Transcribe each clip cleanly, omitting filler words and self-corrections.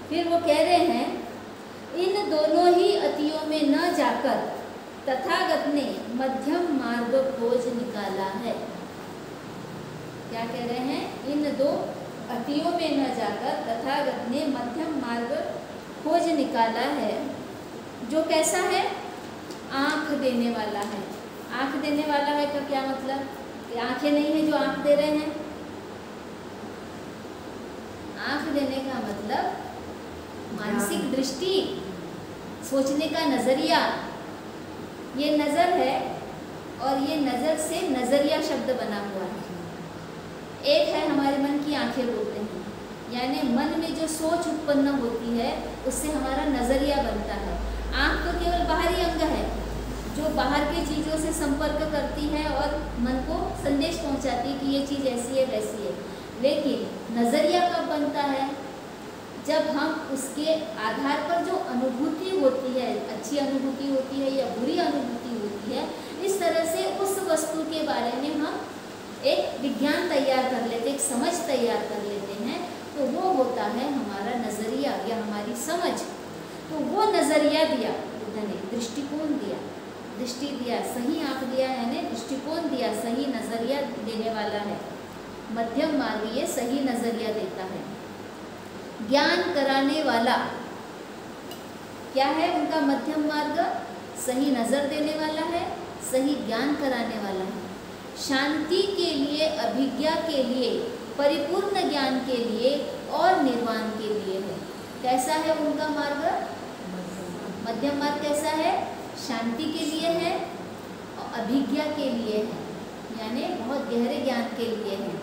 फिर वो कह रहे हैं, इन दोनों ही अतियों में न जाकर तथागत ने मध्यम मार्ग खोज निकाला है। क्या कह रहे हैं? इन दो अतियों में न जाकर तथागत ने मध्यम मार्ग खोज निकाला है, जो कैसा है? आँख देने वाला है। आँख देने वाला है का क्या मतलब? कि आँखें नहीं है जो आँख दे रहे हैं। आँख देने का मतलब मानसिक दृष्टि, सोचने का नजरिया। ये नज़र है और ये नज़र से नजरिया शब्द बना हुआ है। एक है हमारे मन की आंखें बोलते हैं, यानी मन में जो सोच उत्पन्न होती है उससे हमारा नजरिया बनता है। आँख तो केवल बाहरी अंग है जो बाहर की चीज़ों से संपर्क करती है और मन को संदेश पहुंचाती है कि ये चीज़ ऐसी है वैसी है। लेकिन नजरिया कब बनता है? जब हम उसके आधार पर जो अनुभूति होती है, अच्छी अनुभूति होती है या बुरी अनुभूति होती है, इस तरह से उस वस्तु के बारे में हम एक विज्ञान तैयार कर लेते, एक समझ तैयार कर लेते हैं, तो वो होता है हमारा नज़रिया या हमारी समझ। तो वो नज़रिया दिया बुद्ध ने, दृष्टिकोण दिया, दृष्टि दिया, सही आँख दिया, यानी दृष्टिकोण दिया, सही नज़रिया देने वाला है। मध्यम मार्ग ये सही नज़रिया देता है। ज्ञान कराने वाला क्या है? उनका मध्यम मार्ग सही नज़र देने वाला है, सही ज्ञान कराने वाला है। शांति के लिए, अभिज्ञा के लिए, परिपूर्ण ज्ञान के लिए और निर्वाण के लिए है। कैसा है उनका मार्ग? मध्यम मार्ग कैसा है? शांति के लिए है और अभिज्ञा के लिए है, यानी बहुत गहरे ज्ञान के लिए है,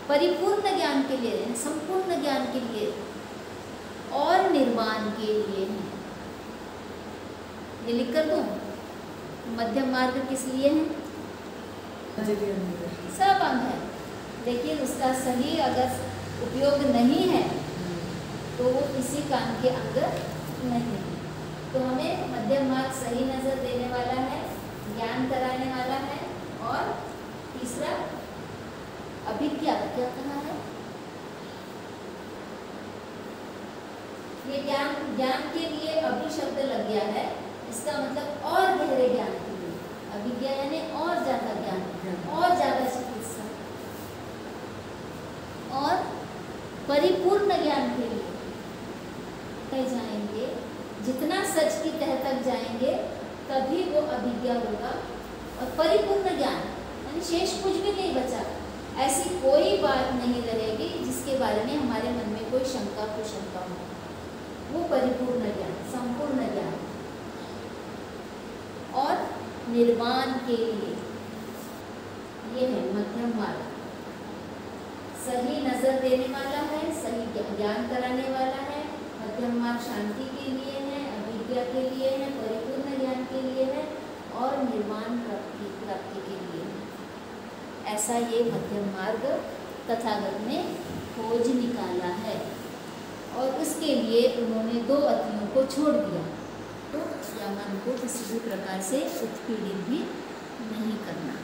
परिपूर्ण ज्ञान के लिए है, संपूर्ण ज्ञान के लिए और निर्वाण के लिए है। ये लिख कर दूँ? मध्यम मार्ग किस लिए है? सब अंग है, लेकिन उसका सही अगर उपयोग नहीं है तो वो किसी काम के अंग नहीं है। तो हमें मध्यम मार्ग सही नज़र देने वाला है, ज्ञान कराने वाला है, और तीसरा अभिज्ञा। क्या कहा है? ये ज्ञान के लिए अभि शब्द लग गया है, इसका मतलब और गहरे ज्ञान के लिए। अभिज्ञा यानी और ज़्यादा ज्ञान, और ज़्यादा चिकित्सा, और परिपूर्ण ज्ञान के लिए कहीं जाएंगे। जितना सच की तह तक जाएंगे तभी वो अभिज्ञा होगा, और परिपूर्ण ज्ञान यानी शेष कुछ भी नहीं बचा, ऐसी कोई बात नहीं रहेगी जिसके बारे में हमारे मन में कोई शंका कुशंका हो। वो परिपूर्ण ज्ञान, संपूर्ण ज्ञान। और निर्वाण के लिए ये है मध्यम मार्ग। सही नज़र देने वाला है, सही ज्ञान कराने वाला है। मध्यम मार्ग शांति के लिए है, अभिज्ञा के लिए है, परिपूर्ण ज्ञान के लिए है और निर्वाण प्राप्ति के लिए है। ऐसा ये मध्यम मार्ग तथागत ने खोज निकाला है, और उसके लिए उन्होंने दो अतियों को छोड़ दिया, तो या मन को किसी भी प्रकार से उत्पीड़ित भी नहीं करना।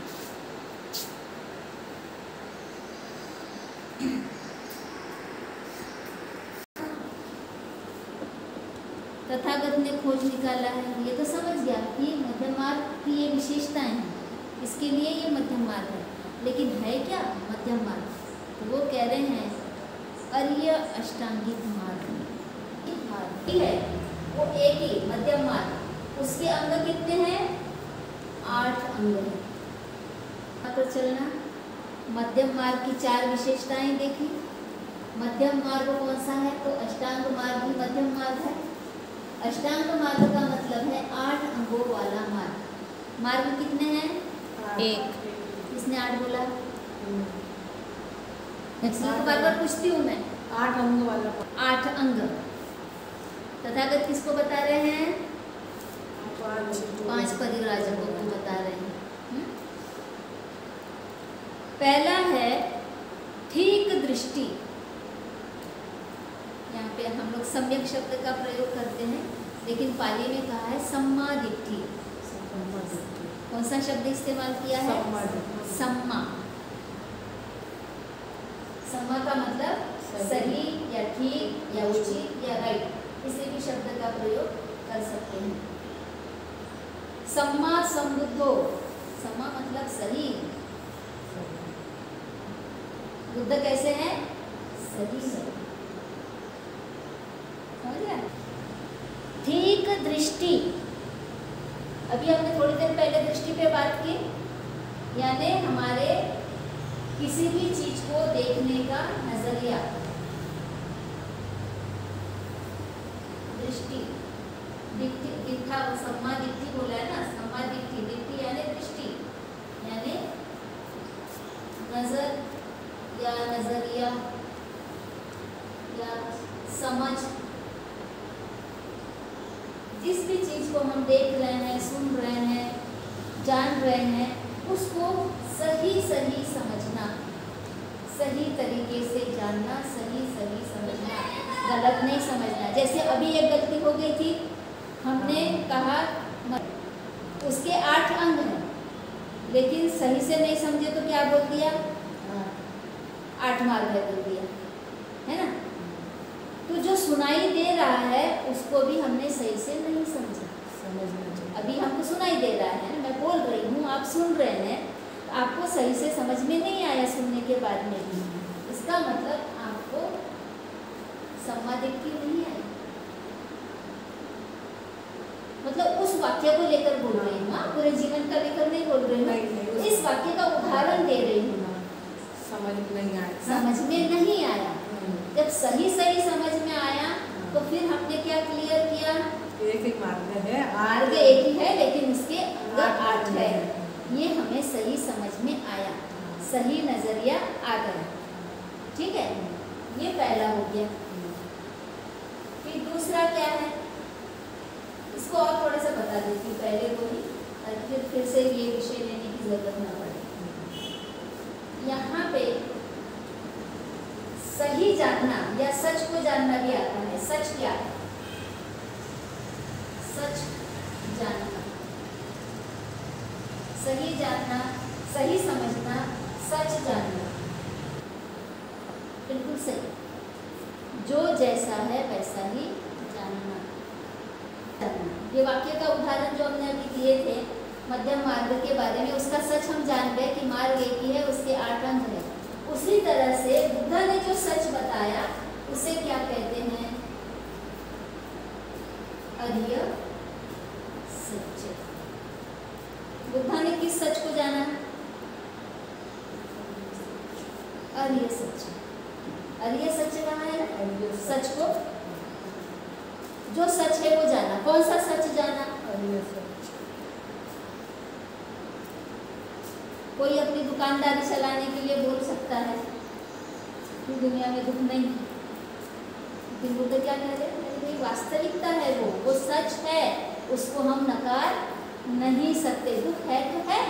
तथागत ने खोज निकाला है, ये तो समझ गया कि मध्यम मार्ग की ये विशेषताएं हैं, इसके लिए ये मध्यम मार्ग है। लेकिन है क्या मध्यम मार्ग? तो वो कह रहे हैं अर्य अष्टांगिक मार्ग है, वो एक ही मध्यम मार्ग। उसके अंग कितने हैं? 8 अंग हैं। पर चलना, मध्यम मार्ग की 4 विशेषताएं देखी। मध्यम मार्ग कौन सा है? तो अष्टांग मार्ग ही मध्यम मार्ग है। अष्टांग मार्ग का मतलब है 8 अंगों वाला मार्ग। मार्ग कितने हैं? 1। किसने 8 बोला? बार बार पूछती हूँ मैं। 8 अंग वाला। 8 अंग। तथागत किसको बता रहे हैं? 5 परिव्राजकों को बता रहे हैं। पहला है ठीक दृष्टि। यहाँ पे हम लोग सम्यक शब्द का प्रयोग करते हैं, लेकिन पाली में कहा है सम्मा दिट्ठी। कौन सा शब्द इस्तेमाल किया है? सम्मा। सम्मा का मतलब सही या ठीक या उचित या राइट, किसी भी शब्द का प्रयोग कर सकते हैं। सम्मा संबुद्धो, सम्मा मतलब सही, बुद्ध कैसे हैं? सही है। समझ रहे? ठीक दृष्टि, अभी हमने थोड़ी देर पहले दृष्टि पे बात की, यानी हमारे किसी भी चीज को देखने का नजरिया, दृष्टि, दिक्ति, दिखा, सम्मा दिक्ति बोला है ना, सम्मा दिक्ति, दिक्ति यानी दृष्टि, यानी नजर या नजरिया या समझ, जिस भी चीज को हम देख रहे हैं, सुन रहे हैं, जान रहे हैं, उसको सही सही समझना, सही तरीके से जानना, सही सही समझना, गलत नहीं समझना। जैसे अभी एक गलती हो गई थी, हमने कहा उसके 8 अंग हैं, लेकिन सही से नहीं समझे तो क्या बोल दिया? 8 मार्ग है बोल दिया, है ना? तो जो सुनाई दे रहा है उसको भी हमने सही से नहीं समझा। अभी हमको सुनाई दे रहा है, मैं बोल रही हूँ, आप सुन रहे हैं, आपको सही से समझ में नहीं आया सुनने के बाद में भी, इसका मतलब आपको सम्मा दिक्ति नहीं आई, मतलब उस वाक्य को लेकर बोल रही हूँ, पूरे जीवन का लेकर नहीं बोल रही हूँ, इस वाक्य का उदाहरण दे रही हूँ। समझ में नहीं आया, समझ में नहीं आया। जब सही सही समझ में आया तो फिर हमने क्या क्लियर किया? एक ही मार्ग है, मार्ग एक ही है, लेकिन इसके अंग 8 है। ये हमें सही समझ में आया, सही नजरिया आ गया, ठीक है? ये पहला हो गया। फिर दूसरा क्या है, इसको और थोड़ा सा बता देती हूँ पहले को ही, ताकि फिर से ये विषय लेने की जरूरत ना पड़े। यहाँ पे सही जानना या सच को जानना भी आता है। सच क्या है? सच जानना, सही जानना, सही समझना, सच जानना, बिल्कुल सही, जो जैसा है वैसा ही जानना। ये वाक्य का उदाहरण जो हमने अभी दिए थे मध्यम मार्ग के बारे में, उसका सच हम जान गए कि मार्ग एक ही है, उसके 8 अंग है। उसी तरह से बुद्ध ने जो सच बताया उसे क्या कहते हैं? अरिय सत्य। बुद्ध ने किस सच को जाना? अरिय सत्य। अरिय सत्य कहाँ है? सच को, जो सच है वो जाना। कौन सा सच जाना? अरिय सच। कोई अपनी दुकानदारी चलाने के लिए बोल सकता है कि दुनिया में दुख नहीं, लेकिन बुद्ध क्या कह रहे हैं? वास्तविकता है, वो सच है, उसको हम नकार नहीं सकते। दुख है तो है,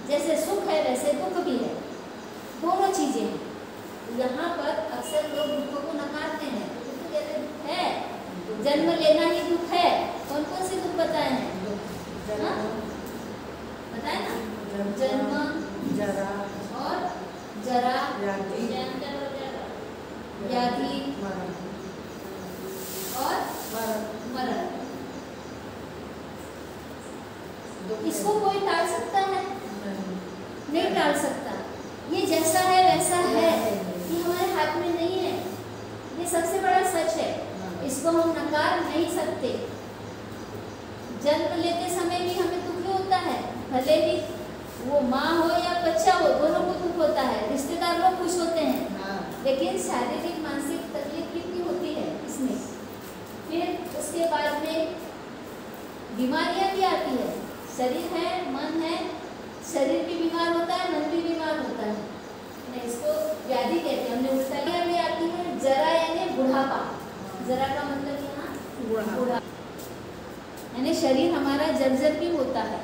जैसे सुख है वैसे दुख भी है, दोनों चीजें हैं। यहाँ पर अक्सर लोग दुखों को नकारते हैं, तो कहते हैं दुख है, जन्म लेना ही दुख है। कौन कौन से दुख बताए हैं? बताए ना, जन्म, जरा और जरा, व्याधि और मरण। इसको कोई टाल सकता है? नहीं टाल सकता। ये जैसा है वैसा है, ये हमारे हाथ में नहीं है। ये सबसे बड़ा सच है, इसको हम नकार नहीं सकते। जन्म लेते समय भी हमें दुख होता है, भले ही वो माँ हो या बच्चा हो, दोनों को दुख होता है। रिश्तेदार लोग खुश होते हैं, लेकिन शारीरिक मानसिक तकलीफ कितनी होती है इसमें। फिर उसके बाद में बीमारियां भी आती है। शरीर है, मन है, शरीर भी बीमार होता है, मन भी बीमार होता है। इसको व्याधि कहते हैं। हमने उल्टा भी आती है। जरा यानी बुढ़ापा, जरा का मतलब यहाँ बुढ़ा, यानी शरीर हमारा जर्जर भी होता है,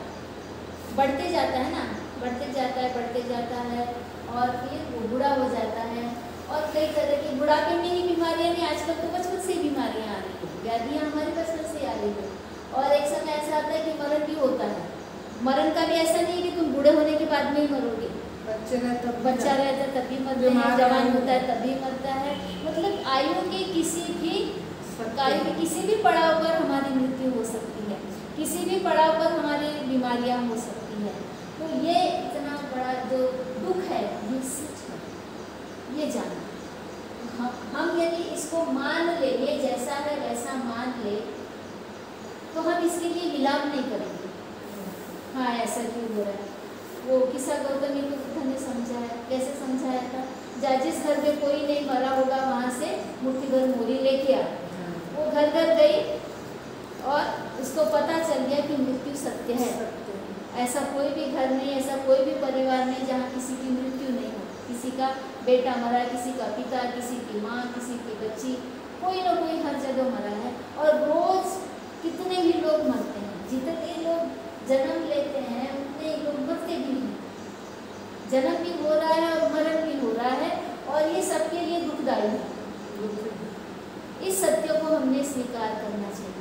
बढ़ते जाता है ना, बढ़ते जाता है और फिर वो बूढ़ा हो जाता है। और कई तरह की बुढ़ापे में ही बीमारियां नहीं, आजकल तो बचपन से ही बीमारियां आ रही है, व्याधियां हमारे बचपन से आ रही है। और एक समय ऐसा आता है कि मरण भी होता है। मरण का भी ऐसा नहीं है कि तुम बूढ़े होने के बाद में ही मरोगे, बच्चा रहता है तभी मरते हैं, बीमार जवान है। होता है तभी मरता है। मतलब आयु के किसी भी पड़ाव पर हमारी मृत्यु हो सकती है, किसी भी पड़ाव पर हमारी बीमारियां हो सकती है। तो ये इतना बड़ा जो दुख है ये सच है, ये जाना। हम यदि इसको मान ले, ये जैसा है वैसा मान ले, तो हम इसके लिए विलाप नहीं करेंगे। हाँ ऐसा क्यों हो रहा है। वो किस्सा गौतमी को बुद्ध ने समझाया, कैसे समझाया था, जिस घर में कोई नहीं मरा होगा वहाँ से मुट्ठी भर मोरी लेके आ। वो घर घर गई और उसको पता चल गया कि मृत्यु सत्य है। ऐसा कोई भी घर नहीं, ऐसा कोई भी परिवार नहीं जहाँ किसी की मृत्यु नहीं हो। किसी का बेटा मरा, किसी का पिता, किसी की माँ, किसी की बच्ची, कोई ना कोई हर जगह मरा है। और रोज कितने ही लोग मरते हैं, जितने लोग जन्म लेते हैं उतने ही लोग मरते भी हैं। जन्म भी हो रहा है और मरण भी हो रहा है, और ये सबके लिए दुखदायी है। इस सत्य को हमने स्वीकार करना चाहिए।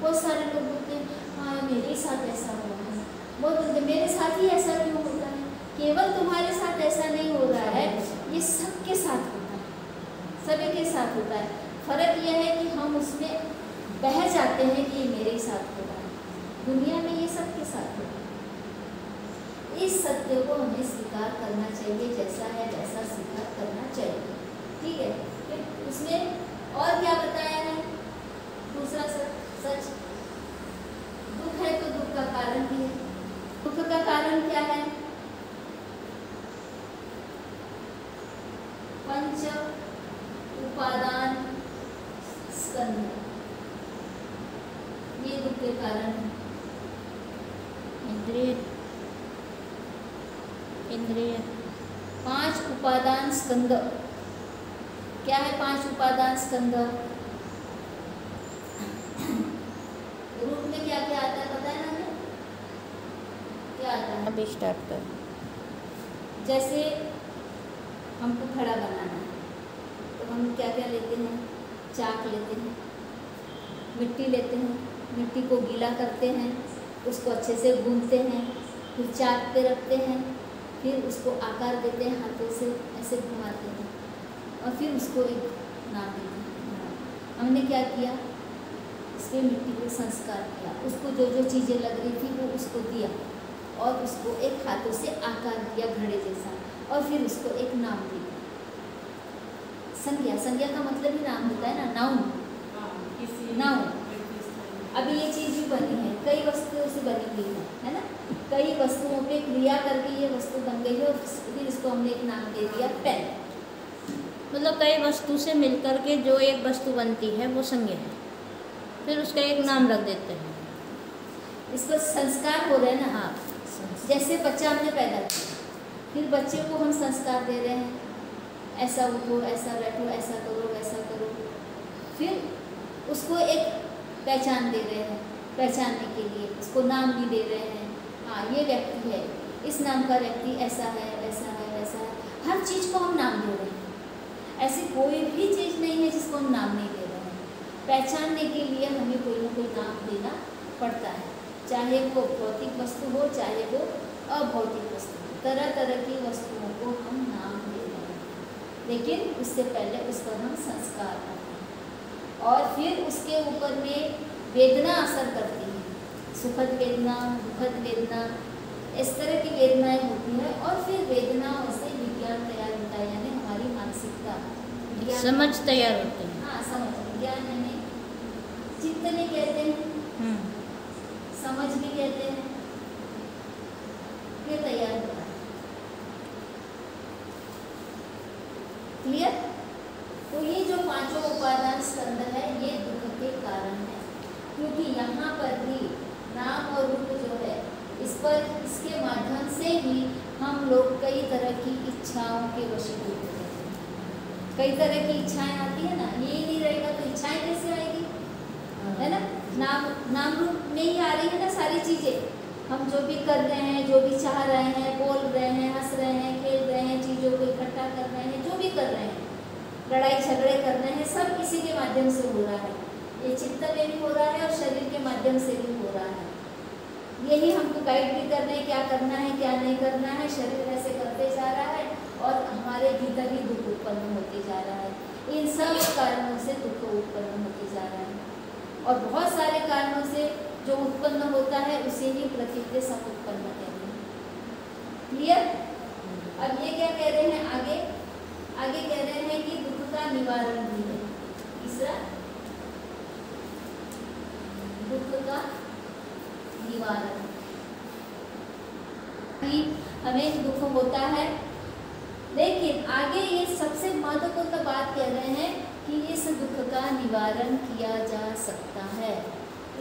बहुत सारे लोग बोलते हैं हाँ मेरे साथ ऐसा हुआ है, बहुत बोलते मेरे साथ ही ऐसा क्यों होता है। केवल तुम्हारे साथ ऐसा नहीं हो रहा है, ये सबके साथ होता है, सभी के साथ होता है। फर्क यह है कि हम उसमें बह जाते हैं कि ये मेरे साथ हो रहा है। दुनिया में ये सबके साथ होता है। इस सत्य को हमें स्वीकार करना चाहिए, जैसा है वैसा स्वीकार करना चाहिए। ठीक है, फिर उसमें और क्या बताया है, दूसरा सच दुख है तो दुख का कारण भी है। दुख का कारण क्या है, पंच उपादान स्कंध, ये दुख के कारण है। इंद्रिय 5 उपादान स्कंद। क्या है 5 उपादान स्कंद? रूप में क्या क्या आता है पता है ना हमें? क्या आता है? अभी स्टार्ट कर। जैसे हमको खड़ा बनाना है तो हम क्या क्या लेते हैं, चाक लेते हैं, मिट्टी लेते हैं, मिट्टी को गीला करते हैं, उसको अच्छे से गूंथते हैं, फिर चाक पे रखते हैं, फिर उसको आकार देते हैं, हाथों से ऐसे घुमाते हैं और फिर उसको एक नाम देते हैं। हमने क्या किया, इसके मिट्टी को संस्कार किया, उसको जो जो चीज़ें लग रही थी वो उसको दिया और उसको एक हाथों से आकार दिया घड़े जैसा, और फिर उसको एक नाम दिया। संज्ञा, संज्ञा का मतलब ही नाम होता है ना, नाउन। नाउन। अभी ये चीज़ भी बनी है, कई वस्तुओं से बनी हुई है ना, कई वस्तुओं पे क्रिया करके ये वस्तु बन गई है और फिर इसको हमने एक नाम दे दिया पेन। मतलब कई वस्तु से मिलकर के जो एक वस्तु बनती है वो संज्ञा है, फिर उसका एक नाम रख देते हैं। इसको संस्कार हो रहे हैं ना। हाँ, जैसे बच्चा हमने पैदा किया, फिर बच्चे को हम संस्कार दे रहे हैं, ऐसा उठो, ऐसा बैठो, ऐसा करो, वैसा करो, फिर उसको एक पहचान दे रहे हैं, पहचानने के लिए उसको नाम भी दे रहे हैं। हाँ ये व्यक्ति है, इस नाम का व्यक्ति ऐसा है, वैसा है, वैसा है, हर चीज़ को हम नाम दे रहे हैं। ऐसी कोई भी चीज़ नहीं है जिसको हम नाम नहीं दे रहे हैं। पहचानने के लिए हमें कोई ना कोई नाम देना पड़ता है, चाहे वो भौतिक वस्तु हो, चाहे वो अभौतिक वस्तु हो। तरह तरह की वस्तुओं को हम नाम दे रहे हैं, लेकिन उससे पहले उस पर हम संस्कार करते हैं और फिर उसके ऊपर में वेदना असर करती है, सुखद वेदना, दुखद वेदना, इस तरह की वेदनाएं होती हैं और फिर वेदनाओं से विज्ञान तैयार होता है, यानी हमारी मानसिकता, समझ तैयार होते हैं। हाँ समझ, विज्ञान यानी चिंतन कहते हैं, समझ भी कहते हैं, ये तैयार होता है। क्लियर? तो ये जो पांचों उपादान स्कंद है ये दुख के कारण है, क्योंकि यहाँ पर भी नाम और रूप जो है इस पर, इसके माध्यम से ही हम लोग कई तरह की इच्छाओं के वशीभूत हो जाते हैं। कई तरह की इच्छाएं आती है ना, ये ही नहीं रहेगा तो इच्छाएं कैसे आएगी, है ना। नाम रूप में ही आ रही है ना सारी चीज़ें। हम जो भी कर रहे हैं, जो भी चाह रहे हैं, बोल रहे हैं, हंस रहे हैं, खेल रहे हैं, चीज़ों को इकट्ठा कर रहे हैं, जो भी कर रहे हैं, लड़ाई झगड़े कर रहे हैं, सब इसी के माध्यम से हो रहा है। ये चित्त में भी हो रहा है और शरीर के माध्यम से भी हो रहा है। यही हमको गाइड भी कर रहे हैं क्या करना है क्या नहीं करना है। शरीर ऐसे करते जा रहा है और हमारे भीतर ही दुख उत्पन्न होते जा रहा है। इन सब कारणों से दुख उत्पन्न होते जा रहा है और बहुत सारे कारणों से जो उत्पन्न होता है उसे ही प्रकृति सब उत्पन्न कहते हैं। क्लियर? अब ये क्या कह रहे हैं आगे? आगे कह रहे हैं कि दुख का निवारण भी है। तीसरा, दुख का निवारण। हमें दुख होता है, लेकिन आगे ये सबसे महत्वपूर्ण बात कह रहे हैं कि इस दुख का निवारण किया जा सकता है।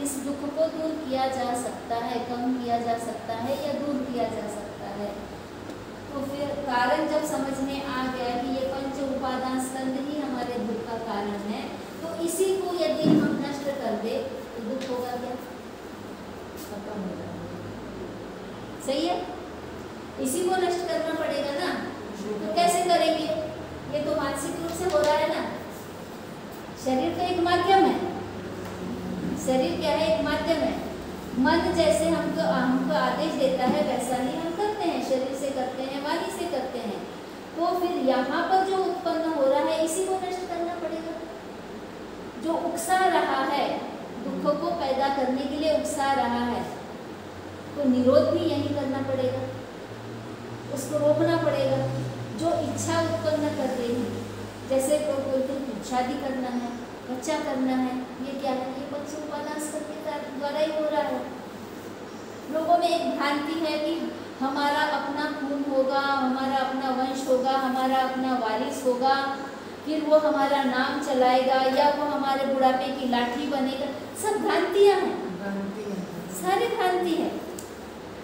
इस दुख को दूर किया जा सकता है, कम किया जा सकता है या दूर किया जा सकता है। तो फिर कारण जब समझ में आ गया कि ये पंच उपादान स्कंध ही हमारे दुख का कारण है, तो इसी को यदि हम नष्ट कर दे तो दुख होगा क्या? खत्म हो जाएगा। सही है? इसी को नष्ट करना पड़ेगा ना। तो कैसे करेंगे? ये तो मानसिक रूप से हो रहा है ना। शरीर तो एक माध्यम है। शरीर क्या है? एक माध्यम है। मन जैसे हमको आदेश देता है वैसा ही हम करते हैं, शरीर से करते हैं, वाणी से करते हैं। तो फिर यहाँ पर जो उत्पन्न हो रहा है इसी को नष्ट करना पड़ेगा। जो उकसा रहा है, दुख को पैदा करने के लिए उकसा रहा है, तो निरोध भी यही करना पड़ेगा, उसको रोकना पड़ेगा। जो इच्छा उत्पन्न कर रही है, जैसे लोग बोलते हैं शादी करना है, बच्चा करना है, ये क्या है? ये पंच उपादान स्कंध के द्वारा ही हो रहा है। लोगों में एक भ्रांति है कि हमारा अपना खून होगा, हमारा अपना वंश होगा, हमारा अपना वारिस होगा, फिर वो हमारा नाम चलाएगा या वो हमारे बुढ़ापे की लाठी बनेगा। सब भ्रांतियाँ हैं, सारी भ्रांति है।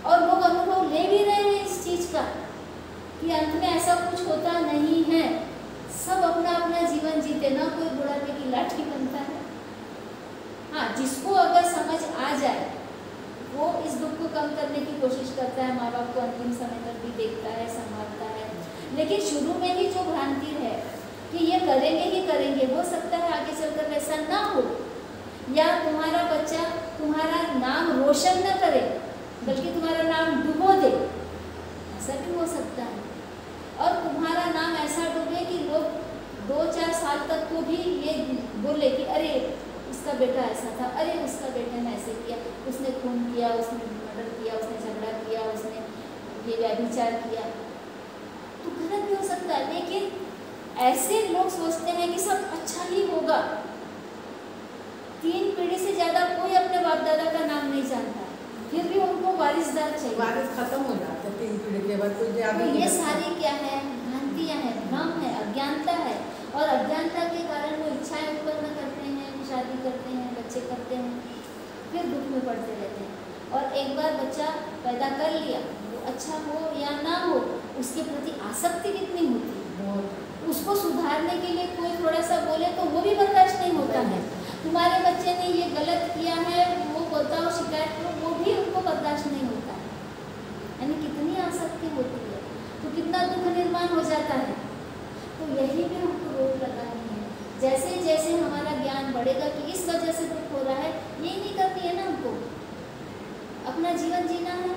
और लोग अनुभव ले भी रहे हैं इस चीज़ का कि अंत में ऐसा कुछ होता नहीं है। सब अपना अपना जीवन जीते, ना कोई बुढ़ापे की लाठी बनता है। हाँ, जिसको अगर समझ आ जाए वो इस दुख को कम करने की कोशिश करता है, माँ बाप को अंतिम समय तक भी देखता है, संभालता है। लेकिन शुरू में ही जो भ्रांति है कि ये करेंगे ही करेंगे, हो सकता है आगे चलकर वैसा ना हो, या तुम्हारा बच्चा तुम्हारा नाम रोशन न करे बल्कि तुम्हारा नाम डुबो दे, ऐसा भी हो सकता है। और तुम्हारा नाम ऐसा डूबे कि लोग 2-4 साल तक को भी ये बोले कि अरे उसका बेटा ऐसा था, अरे उसका बेटे ने ऐसे किया, उसने खून किया, उसने मर्डर किया, उसने झगड़ा किया, उसने ये व्यभिचार किया। तो गलत भी हो सकता है, लेकिन ऐसे लोग सोचते हैं कि सब अच्छा ही होगा। 3 पीढ़ी से ज़्यादा कोई अपने बाप दादा का नाम नहीं जानता, फिर भी उनको वारिसदार चाहिए। वारिस खत्म हो जाता है 3 पीढ़ी के बाद, कोई ज़्यादा तो ये सारी क्या है? भ्रांतियाँ हैं, भ्रम है, अज्ञानता है। और अज्ञानता के कारण वो इच्छाएं उत्पन्न करते हैं, शादी करते हैं, बच्चे करते हैं, फिर दुख में पड़ते रहते हैं। और एक बार बच्चा पैदा कर लिया, वो अच्छा हो या ना हो, उसके प्रति आसक्ति कितनी होती है। उसको सुधारने के लिए कोई थोड़ा सा बोले तो वो भी बर्दाश्त नहीं होता है। तुम्हारे बच्चे ने ये गलत किया है, वो बताओ, शिकायत करो, वो भी उनको बर्दाश्त नहीं होता है। यानी कितनी आसक्ति होती है, तो कितना दुख निर्माण हो जाता है। तो यही भी हमको रोक लगानी है। जैसे जैसे हमारा ज्ञान बढ़ेगा कि इस वजह से दुख हो रहा है, ये नहीं करनी है ना हमको, अपना जीवन जीना है।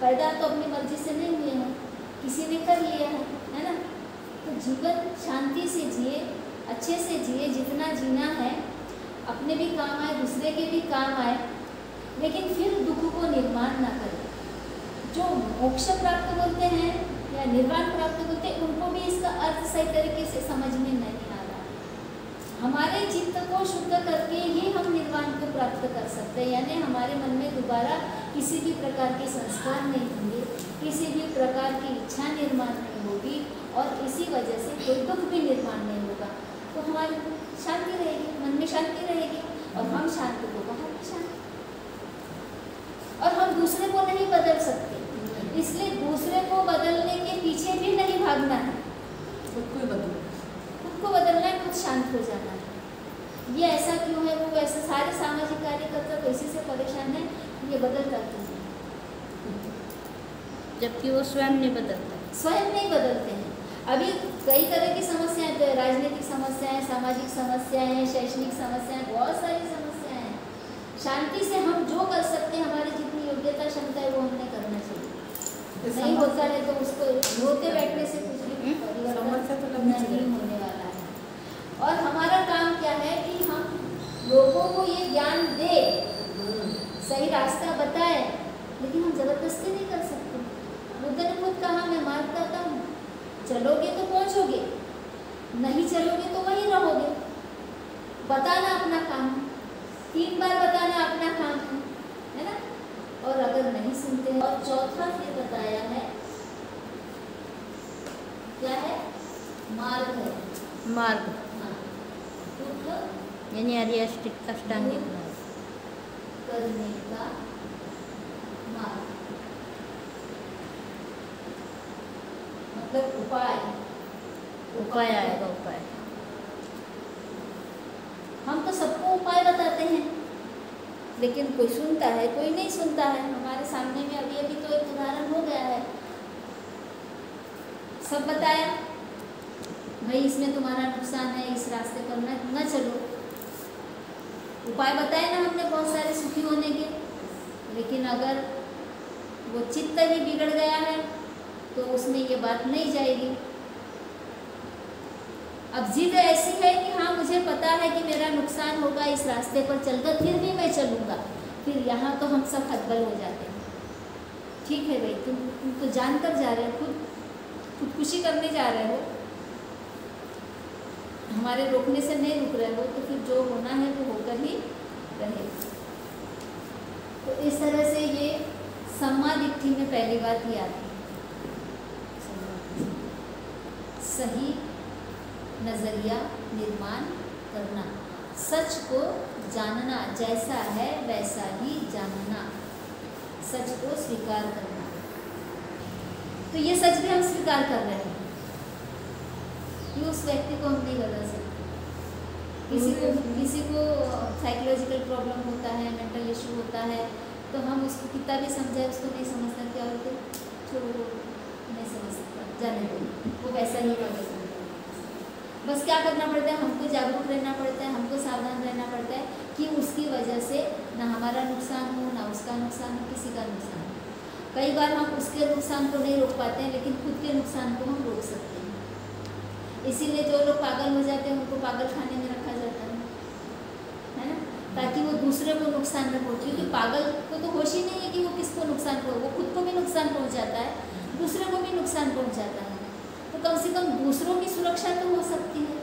पैदा तो अपनी मर्जी से नहीं हुए हैं, किसी ने कर लिया है ना। तो जीवन शांति से जिए, अच्छे से जिए, जितना जीना है अपने भी काम आए, दूसरे के भी काम आए, लेकिन फिर दुख को निर्माण ना करें। जो मोक्ष प्राप्त बोलते हैं या निर्वाण प्राप्त बोलते हैं, उनको भी इसका अर्थ सही तरीके से समझ में नहीं आ रहा। हमारे चित्त को शुद्ध करके ही हम निर्वाण को प्राप्त कर सकते हैं। यानी हमारे मन में दोबारा किसी भी प्रकार के संस्कार नहीं होंगे, किसी भी प्रकार की इच्छा निर्माण नहीं होगी, और इसी वजह से कोई दुख भी निर्माण नहीं होगा। तो हमारी शांति रहेगी, मन में शांति रहेगी, और हम शांत को बाहर भी शांत। और हम दूसरे को नहीं बदल सकते, इसलिए दूसरे को बदलने के पीछे भी नहीं भागना है। खुद को बदलो, खुद को बदलना है, खुद शांत हो जाना है। ये ऐसा क्यों है, वो वैसा, सारे सामाजिक कार्यकर्ता तो इसी से परेशान है, ये बदलता क्यों है? जबकि वो स्वयं नहीं बदलता, स्वयं नहीं बदलते हैं। अभी कई तरह की समस्याएं, तो राजनीतिक समस्याएं, सामाजिक समस्याएं, शैक्षणिक समस्याएं, बहुत सारी समस्याएं हैं। शांति से हम जो कर सकते हैं, हमारी जितनी योग्यता क्षमता है वो हमने करना चाहिए। नहीं होता है तो उसको रोते बैठने से कुछ भी समस्या तो नहीं होने वाला है। और हमारा काम क्या है कि हम लोगों को ये ज्ञान दे, सही रास्ता बताए, लेकिन हम जबरदस्ती नहीं कर सकते। बुद्ध ने खुद कहा, मैं मार्ग करता हूँ, चलोगे तो पहुँचोगे, नहीं चलोगे तो वहीं रहोगे। बताना अपना काम है, 3 बार बताना अपना काम है ना। और अगर नहीं सुनते हैं, और चौथा फिर बताया है, क्या है? मार्ग है। मार्ग हाँ, बुद्ध यानी अष्टांगिक मार्ग। करने का मार्ग, मतलब उपाय। उपाय आएगा, उपाय। हम तो सबको उपाय बताते हैं, लेकिन कोई सुनता है, कोई नहीं सुनता है। हमारे सामने में अभी अभी तो एक उदाहरण हो गया है। सब बताया, भाई इसमें तुम्हारा नुकसान है, इस रास्ते पर न चलो। उपाय बताए ना हमने बहुत सारे सुखी होने के, लेकिन अगर वो चित्त ही बिगड़ गया है तो उसमें ये बात नहीं जाएगी। अब जिद ऐसी है कि हाँ मुझे पता है कि मेरा नुकसान होगा इस रास्ते पर चलकर, फिर भी मैं चलूँगा, फिर यहाँ तो हम सब हतबल हो जाते हैं। ठीक है भाई, तुम तो जानकर जा रहे हो, खुदकुशी करने जा रहे हो, हमारे रोकने से नहीं रुक रहे हो, तो फिर जो होना है वो होकर ही रहे। तो इस तरह से ये सम्मा दिट्ठी में पहली बात ये आती है, सही नज़रिया निर्माण करना, सच को जानना, जैसा है वैसा ही जानना, सच को स्वीकार करना। तो ये सच भी हम स्वीकार कर रहे हैं कि उस व्यक्ति को हम नहीं बदल सकते। किसी को साइकोलॉजिकल प्रॉब्लम होता है, मेंटल इशू होता है, तो हम उसको कितना भी समझाए उसको नहीं समझता, क्या होते छोड़ो, नहीं समझ सकता, जाने दो, वो वैसा ही होगा। बस क्या करना पड़ता है, हमको जागरूक रहना पड़ता है, हमको सावधान रहना पड़ता है कि उसकी वजह से ना हमारा नुकसान हो, ना उसका नुकसान हो, किसी का नुकसान हो। कई बार हम उसके नुकसान को नहीं रोक पाते हैं, लेकिन खुद के नुकसान को हम रोक सकते हैं। इसीलिए जो लोग पागल हो जाते हैं उनको पागल खाने में रखा जाता है ना, ताकि वो दूसरे को नुकसान न पहुँचे। क्योंकि पागल को तो होश ही नहीं है कि वो किसको नुकसान पहुँचे, वो खुद को भी नुकसान पहुँचाता है, दूसरे को भी नुकसान पहुँचाता है। तो कम से कम दूसरों की सुरक्षा तो हो सकती है।